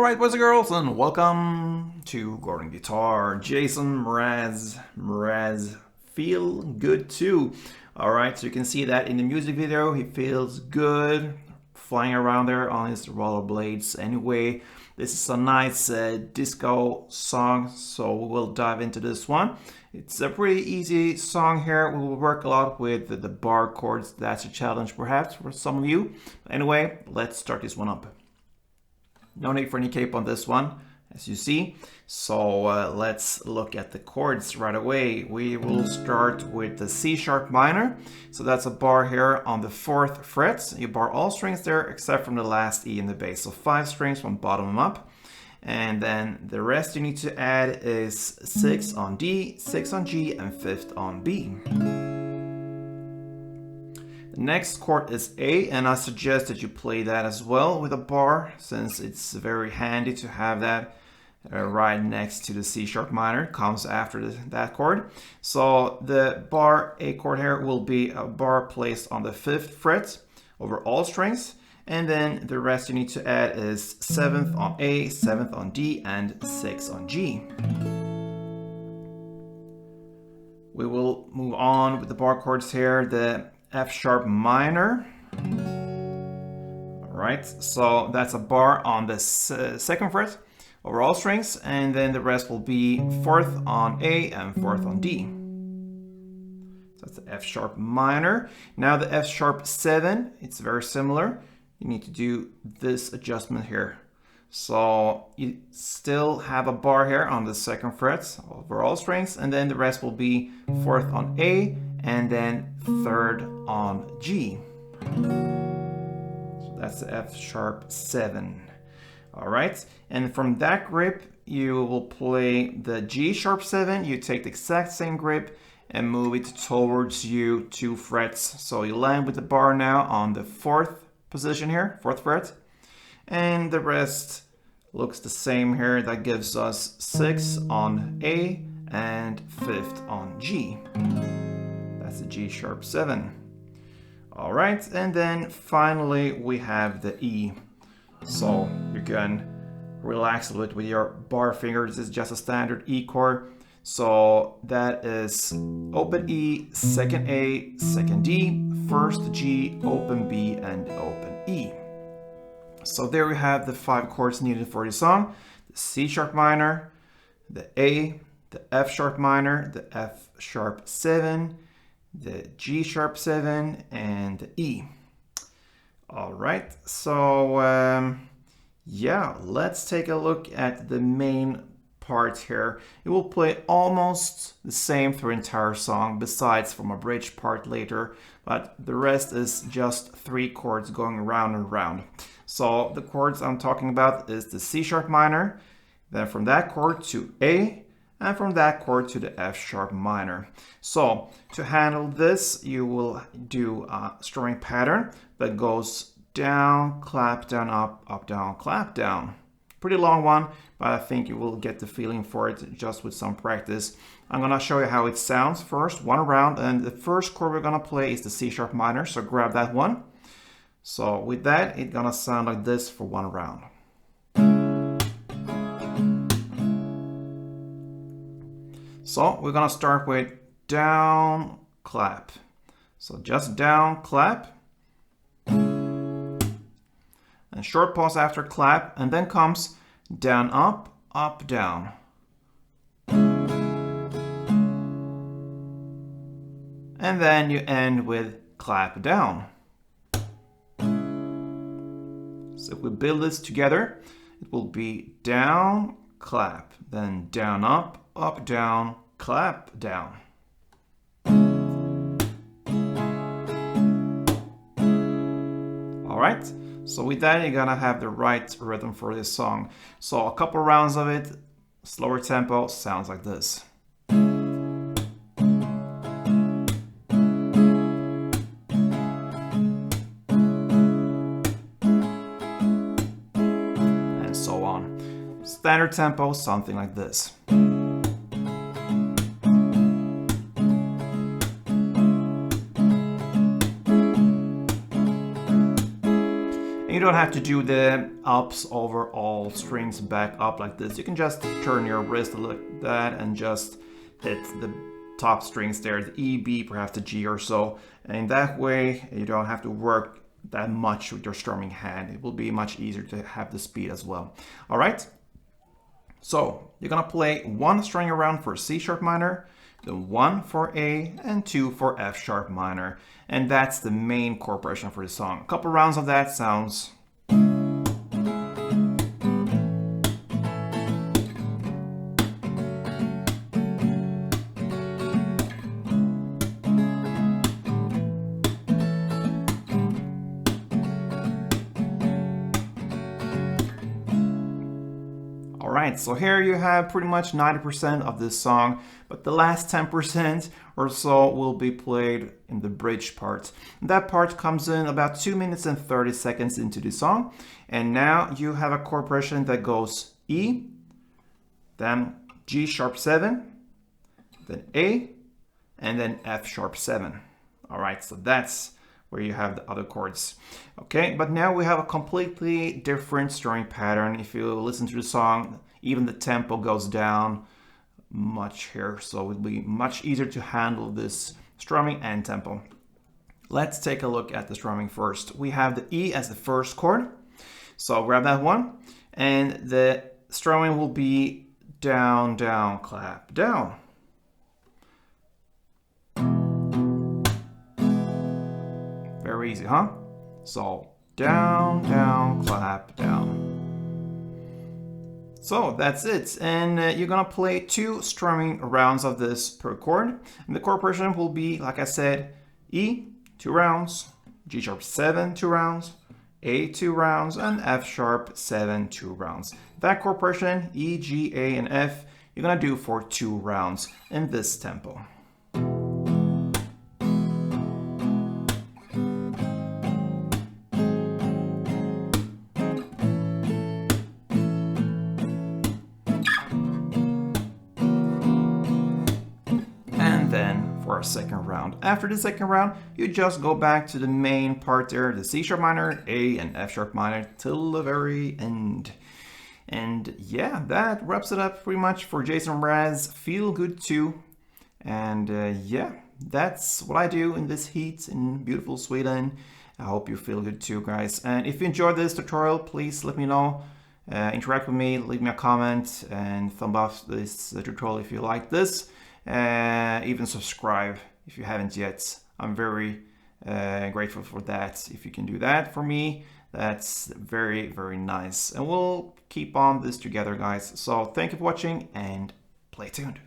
Alright, boys and girls, and welcome to Gordon Guitar. Jason MRAZ, feel good too. Alright, so you can see that in the music video, he feels good flying around there on his rollerblades. Anyway, this is a nice disco song, so we'll dive into this one. It's a pretty easy song here. We will work a lot with the bar chords. That's a challenge perhaps for some of you. Anyway, let's start this one up. No need for any cape on this one, as you see. So let's look at the chords right away. We will start with the C sharp minor. So that's a bar here on the 4th fret. You bar all strings there except from the last E in the bass. So 5 strings from bottom up. And then the rest you need to add is 6 on D, 6 on G, and 5th on B. The next chord is A, and I suggest that you play that as well with a bar, since it's very handy to have that right next to the C sharp minor. It comes after that chord. So the bar A chord here will be a bar placed on the 5th fret over all strings, and then the rest you need to add is 7th on A, 7th on D, and 6 on G. We will move on with the bar chords here. The F sharp minor. Alright, so that's a bar on the 2nd fret over all strings, and then the rest will be 4th on A and 4th on D. So that's the F sharp minor. Now the F sharp 7, it's very similar. You need to do this adjustment here. So you still have a bar here on the 2nd fret over all strings, and then the rest will be 4th on A and then 3rd on G. So that's the F sharp 7. All right, and from that grip you will play the G sharp 7. You take the exact same grip and move it towards you 2 frets. So you land with the bar now on the 4th position here, 4th fret, and the rest looks the same here. That gives us 6 on A and 5th on G. That's the G sharp 7. All right, and then finally we have the E. So you can relax a little bit with your bar fingers. This is just a standard E chord. So that is open E, 2nd A, 2nd D, 1st G, open B, and open E. So there we have the 5 chords needed for the song. The C sharp minor, the A, the F sharp minor, the F sharp 7, the G sharp 7, and the E. All right, so yeah, let's take a look at the main part here. It will play almost the same through the entire song, besides from a bridge part later, but the rest is just 3 chords going round and round. So the chords I'm talking about is the C sharp minor, then from that chord to A, and from that chord to the F sharp minor. So to handle this, you will do a strumming pattern that goes down, clap, down, up, down, clap, down. Pretty long one, but I think you will get the feeling for it just with some practice. I'm gonna show you how it sounds first, one round, and the first chord we're gonna play is the C sharp minor, so grab that one. So with that, it's gonna sound like this for one round. So we're gonna start with down, clap. So just down, clap. And short pause after clap, and then comes down, up, down. And then you end with clap down. So if we build this together, it will be down, clap, then down, up, down, clap, down. All right, so with that, you're gonna have the right rhythm for this song. So a couple rounds of it, slower tempo, sounds like this. So on. Standard tempo, something like this. You don't have to do the ups over all strings back up like this. You can just turn your wrist like that and just hit the top strings there, the E, B, perhaps the G or so. And in that way, you don't have to work that much with your strumming hand. It will be much easier to have the speed as well. All right. So you're gonna play one string around for C sharp minor, then one for A, and two for F sharp minor. And that's the main chord progression for the song. A couple rounds of that sounds. Alright, so here you have pretty much 90% of this song, but the last 10% or so will be played in the bridge part. That part comes in about 2 minutes and 30 seconds into the song, and now you have a chord progression that goes E, then G sharp 7, then A, and then F sharp 7. Alright, so that's where you have the other chords. Okay, but now we have a completely different strumming pattern. If you listen to the song, even the tempo goes down much here, so it will be much easier to handle this strumming and tempo. Let's take a look at the strumming first. We have the E as the first chord, so I'll grab that one, and the strumming will be down, down, clap, down. Very easy, huh? So down, down, clap, down. So that's it, and you're gonna play 2 strumming rounds of this per chord. And the chord progression will be, like I said, E, 2 rounds, G sharp 7, 2 rounds, A, 2 rounds, and F sharp 7, 2 rounds. That chord progression, E, G, A, and F, you're gonna do for 2 rounds in this tempo. For a second round. After the second round, you just go back to the main part there, the C sharp minor, A, and F sharp minor till the very end. And yeah, that wraps it up pretty much for Jason MRAZ Feel Good 2. And yeah, that's what I do in this heat in beautiful Sweden. I hope you feel good too, guys. And if you enjoyed this tutorial, please let me know. Interact with me, leave me a comment, and thumb up this tutorial if you like this. Even subscribe if you haven't yet. I'm very grateful for that. If you can do that for me, that's very, very nice. And we'll keep on this together, guys. So thank you for watching and play tuned.